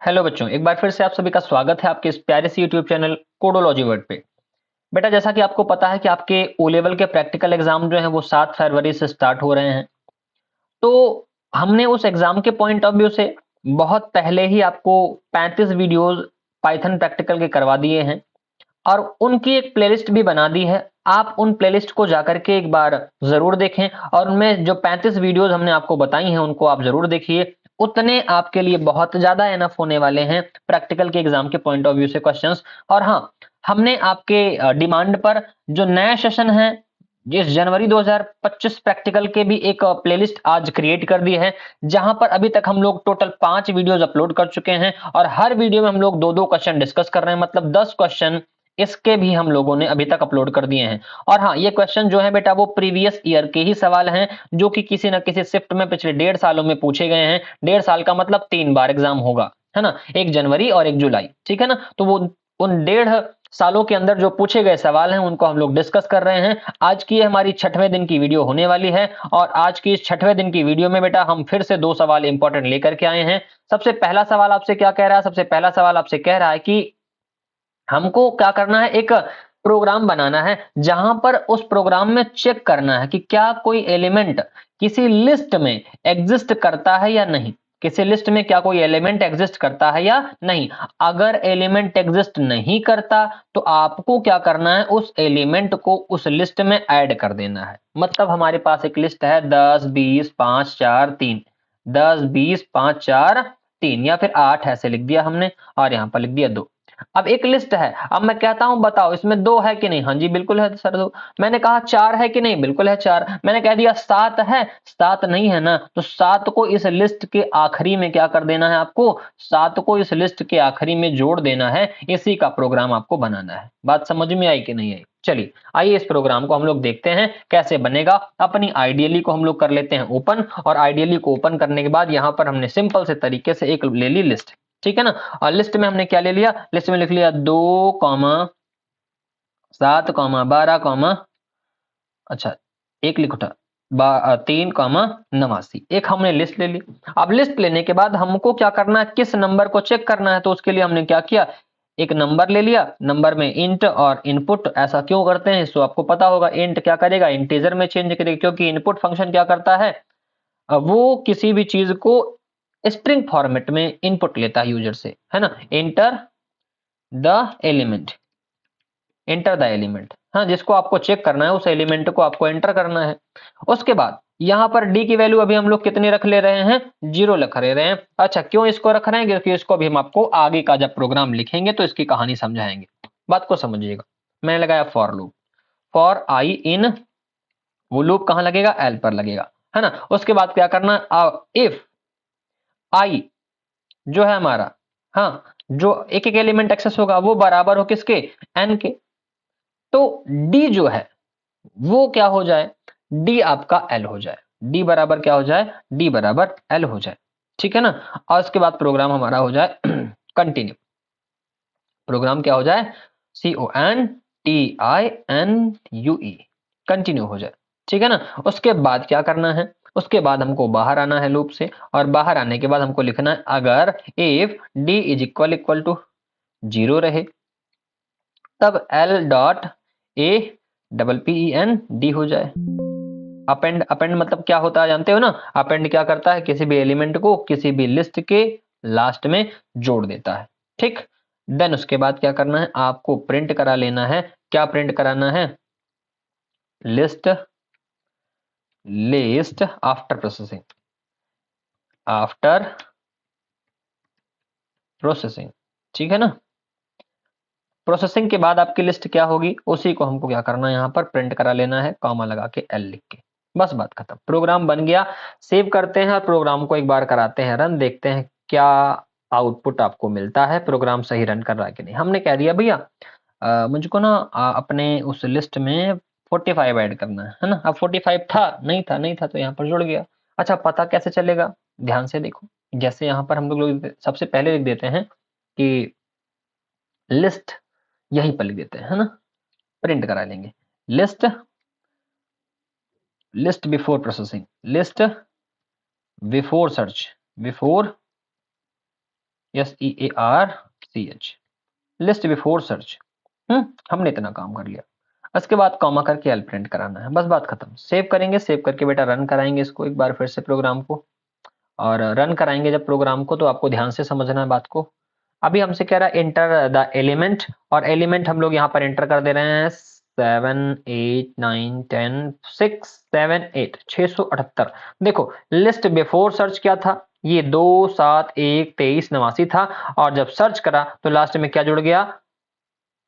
Hello बच्चों, एक बार फिर से आप सभी का स्वागत है आपके इस प्यारे से यूट्यूब चैनल कोडोलॉजी वर्ड पे। बेटा, जैसा कि आपको पता है कि आपके ओ लेवल के प्रैक्टिकल एग्जाम जो हैं वो 7 फरवरी से स्टार्ट हो रहे हैं। तो हमने उस एग्जाम के पॉइंट ऑफ व्यू से बहुत पहले ही आपको 35 वीडियोस पाइथन प्रैक्टिकल के करवा दिए हैं और उनकी एक प्लेलिस्ट भी बना दी है। आप उन प्लेलिस्ट को जाकर के एक बार जरूर देखें और उनमें जो 35 वीडियोस हमने आपको बताई हैं उनको आप जरूर देखिए। उतने आपके लिए बहुत ज्यादा एनफ होने वाले हैं प्रैक्टिकल के एग्जाम के पॉइंट ऑफ व्यू से क्वेश्चंस। और हाँ, हमने आपके डिमांड पर जो नया सेशन है जिस जनवरी 2025 प्रैक्टिकल के भी एक प्लेलिस्ट आज क्रिएट कर दी है, जहां पर अभी तक हम लोग टोटल 5 वीडियोस अपलोड कर चुके हैं और हर वीडियो में हम लोग दो दो क्वेश्चन डिस्कस कर रहे हैं, मतलब 10 क्वेश्चन इसके भी हम लोगों ने अभी तक अपलोड कर दिए हैं। और हाँ, ये क्वेश्चन जो है बेटा वो प्रीवियस ईयर के ही सवाल हैं जो कि किसी ना किसी शिफ्ट में पिछले 1.5 सालों में पूछे गए हैं। 1.5 साल का मतलब 3 बार एग्जाम होगा, है ना, 1 जनवरी और 1 जुलाई, ठीक है ना। तो वो उन 1.5 सालों के अंदर जो पूछे गए सवाल हैं उनको हम लोग डिस्कस कर रहे हैं। आज की हमारी 6वें दिन की वीडियो होने वाली है और आज की इस 6वें दिन की वीडियो में बेटा हम फिर से 2 सवाल इंपॉर्टेंट लेकर के आए हैं। सबसे पहला सवाल आपसे क्या कह रहा है? सबसे पहला सवाल आपसे कह रहा है कि हमको क्या करना है, एक प्रोग्राम बनाना है जहां पर उस प्रोग्राम में चेक करना है कि क्या कोई एलिमेंट किसी लिस्ट में एग्जिस्ट करता है या नहीं। किसी लिस्ट में क्या कोई एलिमेंट एग्जिस्ट करता है या नहीं। अगर एलिमेंट एग्जिस्ट नहीं करता तो आपको क्या करना है, उस एलिमेंट को उस लिस्ट में ऐड कर देना है। मतलब हमारे पास एक लिस्ट है 10 20 5 4 3, 10 20 5 4 3 या फिर 8 ऐसे लिख दिया हमने और यहां पर लिख दिया 2। अब एक लिस्ट है, अब मैं कहता हूं बताओ इसमें 2 है कि नहीं? हाँ जी बिल्कुल है सर 2। मैंने कहा 4 है कि नहीं? बिल्कुल है 4। मैंने कह दिया 7 है, 7 नहीं है ना, तो 7 को इस लिस्ट के आखिरी में क्या कर देना है आपको? 7 को इस लिस्ट के आखिरी में जोड़ देना है। इसी का प्रोग्राम आपको बनाना है। बात समझ में आई कि नहीं आई? चलिए आइए इस प्रोग्राम को हम लोग देखते हैं कैसे बनेगा। अपनी आइडियली को हम लोग कर लेते हैं ओपन और आइडियली को ओपन करने के बाद यहां पर हमने सिंपल से तरीके से एक ले ली लिस्ट, ठीक है ना। और लिस्ट में हमने क्या ले लिया? लिस्ट में लिख लिया 2 7 12 अच्छा एक लिखो था 3 89, एक हमने लिस्ट ले ली। अब लिस्ट लेने के बाद हमको क्या करना है, किस नंबर को चेक करना है, तो उसके लिए हमने क्या किया, एक नंबर ले लिया। नंबर में इंट और इनपुट। ऐसा क्यों करते हैं इसको आपको पता होगा। इंट क्या करेगा, इंटीजर में चेंज करेगा, क्योंकि इनपुट फंक्शन क्या करता है, वो किसी भी चीज को स्ट्रिंग फॉर्मेट में इनपुट लेता है यूजर से, है ना। Enter the element, enter the element, हाँ, जिसको आपको चेक करना है उस एलिमेंट को आपको एंटर करना है। उसके बाद यहां पर डी की वैल्यू अभी हम लोग कितनी रख ले रहे हैं? 0 रख ले रहे हैं। अच्छा, क्यों इसको रख रहे हैं? क्योंकि इसको भी हम आपको आगे का जब प्रोग्राम लिखेंगे तो इसकी कहानी समझाएंगे। बात को समझिएगा। मैंने लगाया फॉर लूप, फॉर आई इन, वो लूप कहां लगेगा? एल पर लगेगा, है ना। उसके बाद क्या करना, इफ आई जो है हमारा, हाँ, जो एक एक एलिमेंट एक्सेस होगा वो बराबर हो किसके? एन के। तो डी जो है वो क्या हो जाए? डी आपका एल हो जाए। डी बराबर क्या हो जाए? डी बराबर एल हो जाए, ठीक है ना। और उसके बाद प्रोग्राम हमारा हो जाए कंटिन्यू। प्रोग्राम क्या हो जाए? CONTINUE, कंटिन्यू हो जाए, ठीक है ना। उसके बाद क्या करना है? उसके बाद हमको बाहर आना है लूप से और बाहर आने के बाद हमको लिखना है अगर if D is equal equal to 0 रहे तब L dot A double P E N D हो जाए। अपेंड, अपेंड मतलब क्या होता है जानते हो ना। अपेंड क्या करता है, किसी भी एलिमेंट को किसी भी लिस्ट के लास्ट में जोड़ देता है, ठीक। देन उसके बाद क्या करना है, आपको प्रिंट करा लेना है। क्या प्रिंट कराना है? List, list after processing, after processing, ठीक है ना। प्रोसेसिंग के बाद आपकी लिस्ट क्या होगी उसी को हमको क्या करना है, यहाँ पर प्रिंट करा लेना है, कॉमा लगा के एल लिख के। बस बात खत्म, प्रोग्राम बन गया। सेव करते हैं और प्रोग्राम को एक बार कराते हैं रन, देखते हैं क्या आउटपुट आपको मिलता है, प्रोग्राम सही रन कर रहा है कि नहीं। हमने कह दिया भैया मुझको ना अपने उस लिस्ट में 45 ऐड करना है ना। अब 45 था नहीं था, नहीं था तो यहाँ पर जुड़ गया। अच्छा, पता कैसे चलेगा? ध्यान से देखो। जैसे यहाँ पर हम लोग सबसे पहले लिख देते हैं कि लिस्ट, यहीं पर लिख देते हैं, है ना, प्रिंट करा लेंगे। List, list before processing, list before search, before SEARCH, list before search. हमने इतना काम कर लिया। उसके बाद कॉमा करके एल प्रिंट कराना है, बस बात खत्म। सेव करेंगे, सेव करके बेटा रन कराएंगे इसको एक बार फिर से प्रोग्राम को, और रन कराएंगे जब प्रोग्राम को तो आपको ध्यान से समझना है बात को। अभी हमसे कह रहा है एंटर द एलिमेंट, और एलिमेंट हम लोग यहाँ पर एंटर कर दे रहे हैं 7 8 9 10 6 7 8 678। देखो लिस्ट बिफोर सर्च क्या था, ये 2 7 1 23 89 था, और जब सर्च करा तो लास्ट में क्या जुड़ गया,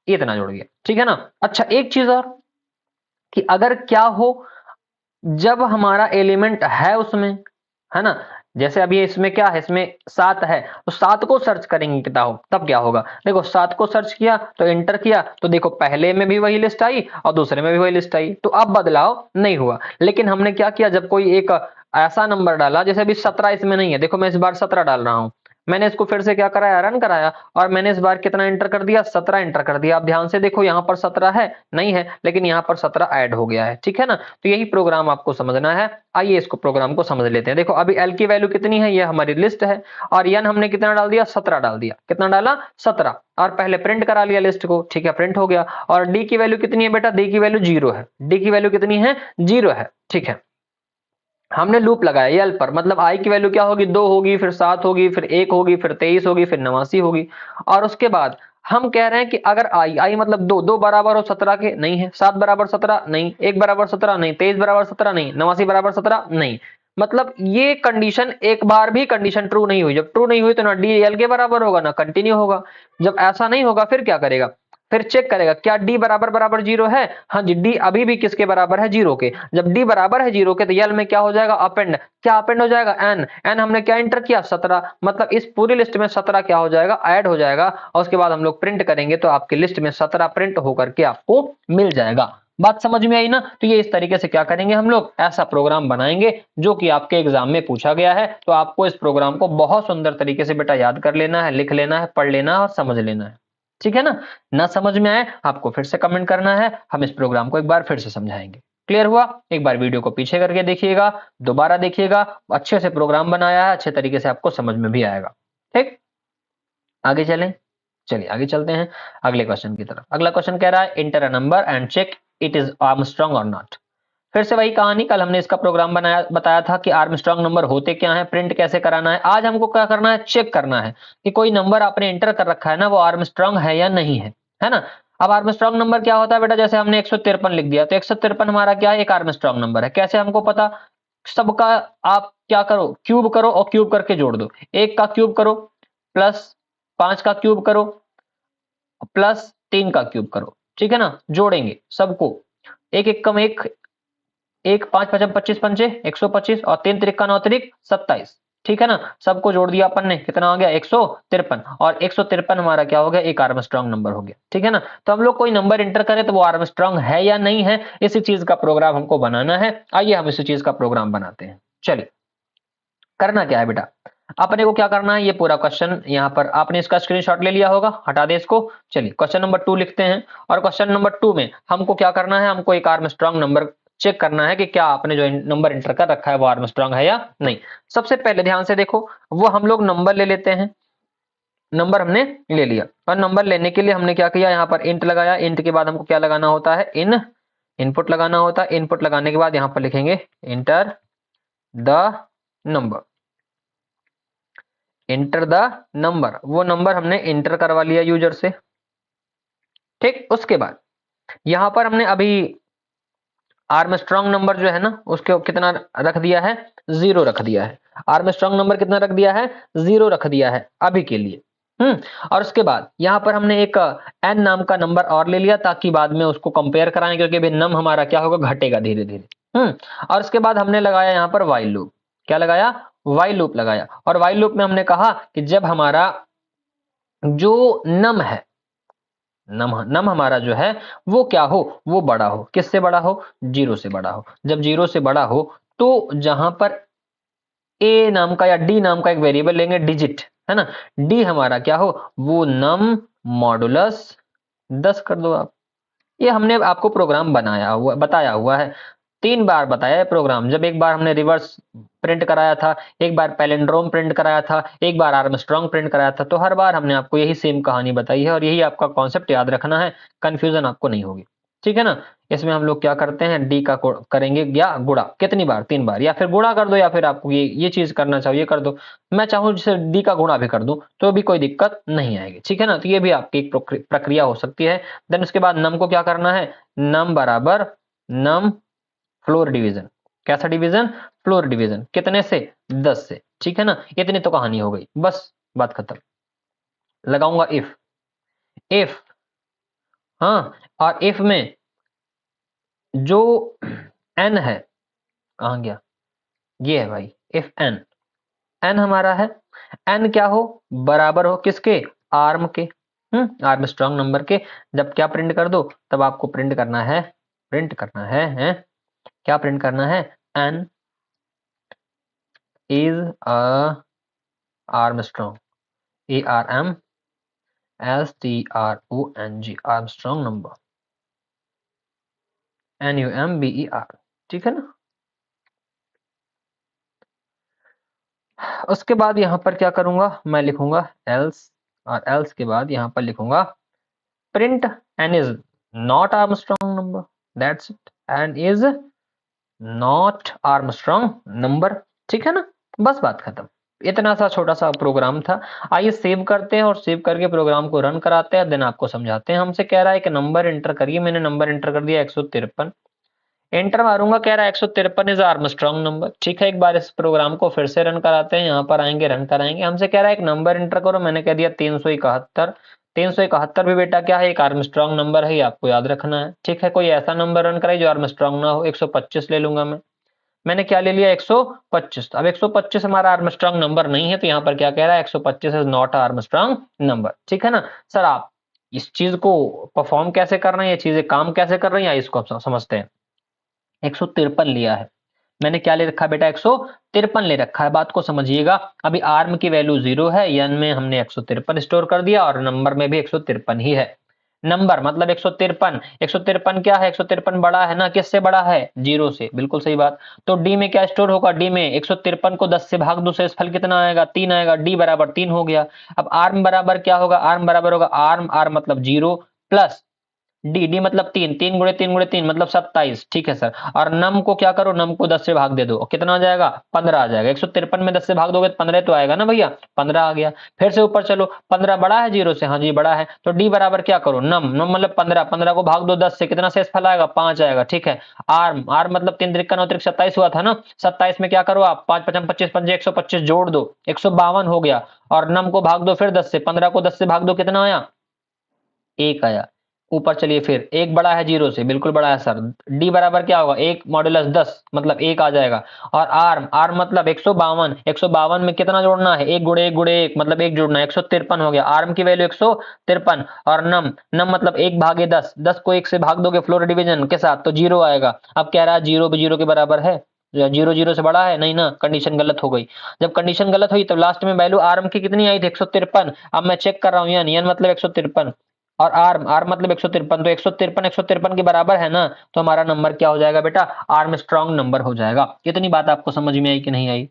इतना जुड़ गया। ठीक है ना। अच्छा एक चीज और, कि अगर क्या हो जब हमारा एलिमेंट है उसमें, है ना, जैसे अभी इसमें क्या है, इसमें 7 है, तो 7 को सर्च करेंगे कितना हो, तब क्या होगा, देखो 7 को सर्च किया तो एंटर किया तो देखो पहले में भी वही लिस्ट आई और दूसरे में भी वही लिस्ट आई, तो अब बदलाव नहीं हुआ। लेकिन हमने क्या किया, जब कोई एक ऐसा नंबर डाला, जैसे अभी 17 इसमें नहीं है, देखो मैं इस बार 17 डाल रहा हूं, मैंने इसको फिर से क्या कराया, रन कराया, और मैंने इस बार कितना एंटर कर दिया, 17 एंटर कर दिया। अब ध्यान से देखो यहाँ पर 17 है नहीं है, लेकिन यहाँ पर 17 ऐड हो गया है। ठीक है ना, तो यही प्रोग्राम आपको समझना है। आइए इसको प्रोग्राम को समझ लेते हैं। देखो अभी एल की वैल्यू कितनी है, ये हमारी लिस्ट है, और एन हमने कितना डाल दिया, 17 डाल दिया। कितना डाला, 17, और पहले प्रिंट करा लिया लिस्ट को। ठीक है, प्रिंट हो गया। और डी की वैल्यू कितनी है बेटा, डी की वैल्यू 0 है। डी की वैल्यू कितनी है, 0 है। ठीक है, हमने लूप लगाया एल पर, मतलब आई की वैल्यू क्या होगी, 2 होगी, फिर 7 होगी, फिर 1 होगी, फिर 23 होगी, फिर 89 होगी। और उसके बाद हम कह रहे हैं कि अगर आई मतलब 2 बराबर हो 17 के, नहीं है। 7 बराबर 17 नहीं, 1 बराबर 17 नहीं, 23 बराबर 17 नहीं, 89 बराबर 17 नहीं। मतलब ये कंडीशन एक बार भी कंडीशन ट्रू नहीं हुई। जब ट्रू नहीं हुई तो ना डी एल के बराबर होगा ना कंटिन्यू होगा। जब ऐसा नहीं होगा फिर क्या करेगा, फिर चेक करेगा क्या डी बराबर बराबर 0 है। हाँ जी, डी अभी भी किसके बराबर है, 0 के। जब डी बराबर है 0 के तो यल में क्या हो जाएगा, अपेंड। क्या अपेंड हो जाएगा, एन। एन हमने क्या एंटर किया, 17, मतलब इस पूरी लिस्ट में 17 क्या हो जाएगा, ऐड हो जाएगा। और उसके बाद हम लोग प्रिंट करेंगे तो आपकी लिस्ट में 17 प्रिंट होकर के आपको मिल जाएगा। बात समझ में आई ना। तो ये इस तरीके से क्या करेंगे, हम लोग ऐसा प्रोग्राम बनाएंगे जो कि आपके एग्जाम में पूछा गया है। तो आपको इस प्रोग्राम को बहुत सुंदर तरीके से बेटा याद कर लेना है, लिख लेना है, पढ़ लेना है और समझ लेना है। ठीक है ना समझ में आए आपको फिर से कमेंट करना है, हम इस प्रोग्राम को एक बार फिर से समझाएंगे। क्लियर हुआ, एक बार वीडियो को पीछे करके देखिएगा, दोबारा देखिएगा, अच्छे से प्रोग्राम बनाया है, अच्छे तरीके से आपको समझ में भी आएगा। ठीक, आगे चलें, चलिए आगे चलते हैं अगले क्वेश्चन की तरफ। अगला क्वेश्चन कह रहा है enter a number and check it is Armstrong और नॉट। फिर से वही कहानी, कल हमने इसका प्रोग्राम बताया था कि आर्मस्ट्रांग नंबर होते क्या है, प्रिंट कैसे कराना है। आज हमको क्या करना है, चेक करना है कि कोई नंबर आपने एंटर कर रखा है ना, वो आर्मस्ट्रांग है या नहीं है ना। अब आर्मस्ट्रांग नंबर क्या होता है बेटा, जैसे हमने 153 लिख दिया तो 153 हमारा क्या है, एक आर्मस्ट्रांग नंबर है। कैसे हमको पता, सबका आप क्या करो, क्यूब करो और क्यूब करके जोड़ दो। 1 का क्यूब करो प्लस 5 का क्यूब करो प्लस 3 का क्यूब करो। ठीक है ना, जोड़ेंगे सबको, एक एक कम एक, 1 5 5 25 पंचे 125 और 3 तिरिक 9 तिरिक 27। ठीक है ना, सबको जोड़ दिया अपन ने, कितना हो गया 153, और 153 हमारा क्या हो गया, एक आर्मस्ट्रांग नंबर हो गया। ठीक है ना, तो हम लोग कोई नंबर एंटर करें तो वो आर्मस्ट्रांग है या नहीं है, इसी चीज का प्रोग्राम हमको बनाना है। आइए हम इसी चीज का प्रोग्राम बनाते हैं। चलिए, करना क्या है बेटा, अपने को क्या करना है, ये पूरा क्वेश्चन यहाँ पर आपने इसका स्क्रीनशॉट ले लिया होगा, हटा दे इसको। चलिए क्वेश्चन नंबर 2 लिखते हैं, और क्वेश्चन नंबर 2 में हमको क्या करना है, हमको एक आर्मस्ट्रांग नंबर चेक करना है कि क्या आपने जो नंबर एंटर कर रखा है वो आर्मस्ट्रांग है या नहीं। सबसे पहले ध्यान से देखो, वो हम लोग नंबर ले लेते हैं। नंबर हमने ले लिया, और नंबर लेने के लिए हमने क्या किया, यहाँ पर इंट लगाया। इंट के बाद हमको क्या लगाना होता है, इनपुट लगाना होता है। इनपुट लगाने के बाद यहाँ पर लिखेंगे enter the number, enter the number, वो नंबर हमने इंटर करवा लिया यूजर से। ठीक, उसके बाद यहां पर हमने अभी आर्मस्ट्रांग नंबर जो है ना, उसके कितना रख दिया है, 0 रख दिया है। आर्मस्ट्रांग नंबर कितना रख दिया है, 0 रख दिया है अभी के लिए। और उसके बाद यहां पर हमने एक n नाम का नंबर और ले लिया, ताकि बाद में उसको कंपेयर कराएं, क्योंकि अभी नम हमारा क्या होगा, घटेगा धीरे धीरे। और उसके बाद हमने लगाया यहाँ पर वाइल लूप। क्या लगाया, वाइल लूप लगाया। और वाइल लूप में हमने कहा कि जब हमारा जो नम है, नम हमारा जो है वो क्या हो, वो बड़ा हो। किससे बड़ा हो, 0 से बड़ा हो। जब 0 से बड़ा हो तो जहां पर ए नाम का या डी नाम का एक वेरिएबल लेंगे, डिजिट, है ना। डी हमारा क्या हो, वो नम मॉडुलस 10 कर दो आप। ये हमने आपको प्रोग्राम बनाया हुआ, बताया हुआ है। 3 बार बताया है प्रोग्राम। जब एक बार हमने रिवर्स प्रिंट कराया था, एक बार पैलिंड्रोम प्रिंट कराया था, एक बार आर्मस्ट्रांग प्रिंट कराया था, तो हर बार हमने आपको यही सेम कहानी बताई है और यही आपका कॉन्सेप्ट याद रखना है, कंफ्यूजन आपको नहीं होगी। ठीक है ना? इसमें हम लोग क्या करते हैं, डी का करेंगे या गुणा, कितनी बार, 3 बार, या फिर गुणा कर दो, या फिर आपको ये चीज करना चाहो ये कर दो। मैं चाहूँ जिसे डी का गुणा भी कर दूं तो भी कोई दिक्कत नहीं आएगी। ठीक है ना? तो ये भी आपकी एक प्रक्रिया हो सकती है। देन उसके बाद नम को क्या करना है, नम बराबर नम फ्लोर डिवीजन। कैसा डिवीजन? Floor division. कितने से? 10 से। ठीक है ना? इतनी तो कहानी हो गई, बस बात खत्म। लगाऊंगा इफ, इफ, हाँ, और इफ में जो n है, कहां गया, ये है भाई, इफ n, n हमारा है, n क्या हो, बराबर हो किसके, आर्म के, आर्म स्ट्रांग नंबर के। जब क्या प्रिंट कर दो, तब आपको प्रिंट करना है, हैं? क्या प्रिंट करना है, n is a Armstrong, ARMSTRONG, Armstrong number, NUMBER। ठीक है ना? उसके बाद यहां पर क्या करूंगा, मैं लिखूंगा एल्स, और एल्स के बाद यहां पर लिखूंगा print n is not Armstrong number, that's it, n is not Armstrong number. ठीक है ना? बस बात खत्म। इतना सा छोटा सा प्रोग्राम था। आइए सेव करते हैं और सेव करके प्रोग्राम को रन कराते हैं, देन आपको समझाते हैं। हमसे कह रहा है कि नंबर एंटर करिए, मैंने नंबर एंटर कर दिया 153। एंटर मारूंगा, कह रहा है 153 इज आर्मस्ट्रांग नंबर। ठीक है, एक बार इस प्रोग्राम को फिर से रन कराते हैं, यहाँ पर आएंगे, रन कराएंगे। हमसे कह रहा है एक नंबर एंटर करो, मैंने कह दिया 371। 371 भी बेटा क्या है, एक आर्मस्ट्रांग नंबर है, ये आपको याद रखना है। ठीक है, कोई ऐसा नंबर रन कराए जो आर्मस्ट्रांग ना हो। 125 ले लूंगा मैंने क्या ले लिया, 125। अब 125 हमारा आर्मस्ट्रांग नंबर नहीं है, तो यहाँ पर क्या कह रहा है, 125 इज नॉट आर्मस्ट्रांग नंबर। ठीक है ना? सर आप इस चीज को परफॉर्म कैसे कर रहे हैं, ये चीजें काम कैसे कर रही हैं, इसको आप समझते हैं। 153 लिया है मैंने, क्या ले रखा है बेटा, 153 ले रखा है। बात को समझिएगा, अभी आर्म की वैल्यू 0 है, यन में हमने 153 स्टोर कर दिया और नंबर में भी 153 ही है। नंबर मतलब 153, 153 क्या है, 153 बड़ा है ना, किससे बड़ा है, 0 से, बिल्कुल सही बात। तो डी में क्या स्टोर होगा, डी में 153 को 10 से भाग दो, शेषफल कितना आएगा, 3 आएगा, डी बराबर 3 हो गया। अब आर्म बराबर क्या होगा, आर्म बराबर होगा आर्म, आर्म मतलब 0 प्लस डी, डी मतलब 3, 3 गुणे 3 गुणे 3 मतलब 27। ठीक है सर, और नम को क्या करो, नम को 10 से भाग दे दो, कितना आ जाएगा, 15 आ जाएगा। 153 में 10 से भाग दोगे तो 15 तो आएगा ना भैया, 15 आ गया। फिर से ऊपर चलो, 15 बड़ा है 0 से, हाँ जी बड़ा है, तो डी बराबर क्या करो, नम, नम मतलब 15, 15 को भाग दो 10 से, कितना शेष फल आएगा, 5 आएगा। ठीक है, आर्म, आर्म मतलब 3 त्रिक 9 त्रिक 27 हुआ था ना, 27 में क्या करो आप, 5 5 25 पंजे 125 जोड़ दो, 152 हो गया। और नम को भाग दो फिर 10 से, 15 को 10 से भाग दो, कितना आया, 1 आया। ऊपर चलिए, फिर एक बड़ा है 0 से, बिल्कुल बड़ा है सर, डी बराबर क्या होगा, 1 मॉडुलस 10 मतलब 1 आ जाएगा। और आर्म, आर्म मतलब 152, 152 में कितना जोड़ना है, 1 गुणे 1 गुणे 1 मतलब 1 जोड़ना है, 153 हो गया। आर्म की वैल्यू 153। और नम, नम मतलब 1 भागे 10, 10 को 1 से भाग दोगे फ्लोर डिवीजन के साथ तो 0 आएगा। अब कह रहा है 0 भी 0 के बराबर है, 0 0 से बड़ा है नहीं ना, कंडीशन गलत हो गई। जब कंडीशन गलत हुई तो लास्ट में वैल्यू आर्म की कितनी आई थी, 153। अब मैं चेक कर रहा हूँ, यन मतलब 153 और आर्म, आर्म मतलब 153, तो 153 153 के बराबर है ना, तो हमारा नंबर क्या हो जाएगा बेटा, आर्म स्ट्रांग नंबर हो जाएगा। इतनी बात आपको समझ में आई कि नहीं आई,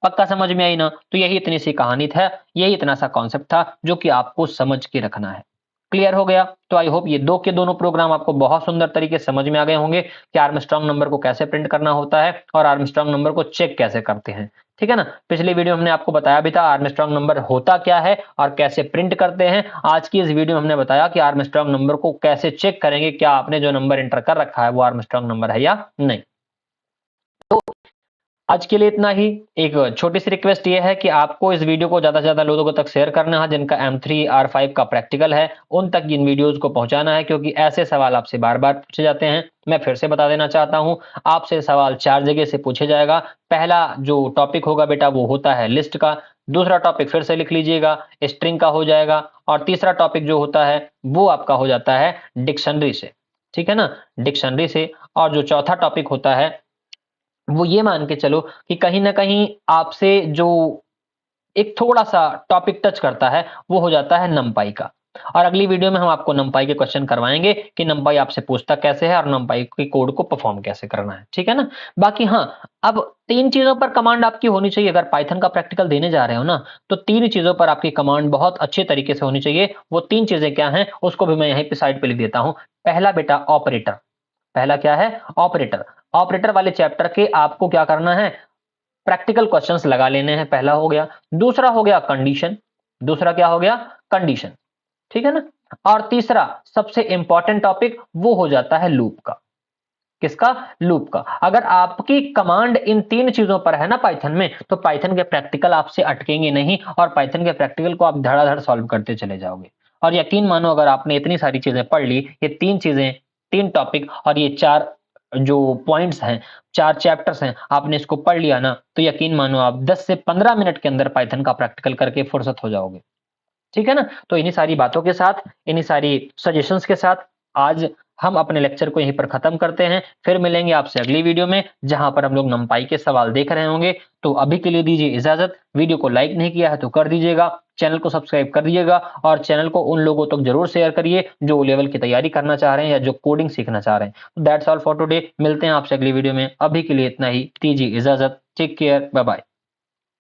पक्का समझ में आई ना? तो यही इतनी सी कहानी था, यही इतना सा कॉन्सेप्ट था जो कि आपको समझ के रखना है। क्लियर हो गया? तो आई होप ये दो के दोनों प्रोग्राम आपको बहुत सुंदर तरीके से समझ में आ गए होंगे कि आर्मस्ट्रांग नंबर को कैसे प्रिंट करना होता है और आर्मस्ट्रांग नंबर को चेक कैसे करते हैं। ठीक है ना? पिछली वीडियो हमने आपको बताया भी था आर्मस्ट्रांग नंबर होता क्या है और कैसे प्रिंट करते हैं। आज की इस वीडियो में हमने बताया कि आर्मस्ट्रांग नंबर को कैसे चेक करेंगे, क्या आपने जो नंबर एंटर कर रखा है वो आर्मस्ट्रांग नंबर है या नहीं। तो आज के लिए इतना ही। एक छोटी सी रिक्वेस्ट ये है कि आपको इस वीडियो को ज्यादा से ज्यादा लोगों तक शेयर करना है जिनका M3 R5 का प्रैक्टिकल है, उन तक इन वीडियोस को पहुंचाना है, क्योंकि ऐसे सवाल आपसे बार बार पूछे जाते हैं। मैं फिर से बता देना चाहता हूं, आपसे सवाल 4 जगह से पूछे जाएगा। पहला जो टॉपिक होगा बेटा वो होता है लिस्ट का, दूसरा टॉपिक फिर से लिख लीजिएगा स्ट्रिंग का हो जाएगा, और तीसरा टॉपिक जो होता है वो आपका हो जाता है डिक्शनरी से। ठीक है ना, डिक्शनरी से। और जो चौथा टॉपिक होता है वो ये मान के चलो कि कहीं ना कहीं आपसे जो एक थोड़ा सा टॉपिक टच करता है वो हो जाता है नमपाई का। और अगली वीडियो में हम आपको numpy के क्वेश्चन करवाएंगे कि numpy आपसे पूछता कैसे है और numpy के कोड को परफॉर्म कैसे करना है, ठीक है ना। बाकी हाँ, अब 3 चीजों पर कमांड आपकी होनी चाहिए। अगर पाइथन का प्रैक्टिकल देने जा रहे हो ना, तो 3 चीजों पर आपकी कमांड बहुत अच्छे तरीके से होनी चाहिए। वो 3 चीजें क्या हैं, उसको भी मैं यहीं पे साइड पे लिख देता हूं। पहला बेटा ऑपरेटर, पहला क्या है, ऑपरेटर। ऑपरेटर वाले चैप्टर के आपको क्या करना है, प्रैक्टिकल क्वेश्चंस लगा लेने हैं, पहला हो गया। दूसरा हो गया कंडीशन, दूसरा क्या हो गया, कंडीशन, ठीक है ना। और तीसरा सबसे इंपॉर्टेंट टॉपिक वो हो जाता है लूप का। किसका, लूप का। अगर आपकी कमांड इन 3 चीजों पर है ना पाइथन में, तो पाइथन के प्रैक्टिकल आपसे अटकेंगे नहीं और पाइथन के प्रैक्टिकल को आप धड़ाधड़ सॉल्व करते चले जाओगे। और यकीन मानो, अगर आपने इतनी सारी चीजें पढ़ ली, ये 3 चीजें, 3 टॉपिक और ये 4 जो पॉइंट्स हैं, 4 चैप्टर्स हैं, आपने इसको पढ़ लिया ना, तो यकीन मानो आप 10 से 15 मिनट के अंदर पाइथन का प्रैक्टिकल करके फुर्सत हो जाओगे, ठीक है ना। तो इन्हीं सारी बातों के साथ, इन्हीं सारी सजेशंस के साथ आज हम अपने लेक्चर को यहीं पर खत्म करते हैं। फिर मिलेंगे आपसे अगली वीडियो में, जहां पर हम लोग numpy के सवाल देख रहे होंगे। तो अभी के लिए दीजिए इजाजत। वीडियो को लाइक नहीं किया है तो कर दीजिएगा, चैनल को सब्सक्राइब कर दीजिएगा और चैनल को उन लोगों तक जरूर शेयर करिए जो ओ लेवल की तैयारी करना चाह रहे हैं या जो कोडिंग सीखना चाह रहे हैं। That's all for today. मिलते हैं आपसे अगली वीडियो में। अभी के लिए इतना ही, दीजिए इजाजत। Take care, bye bye.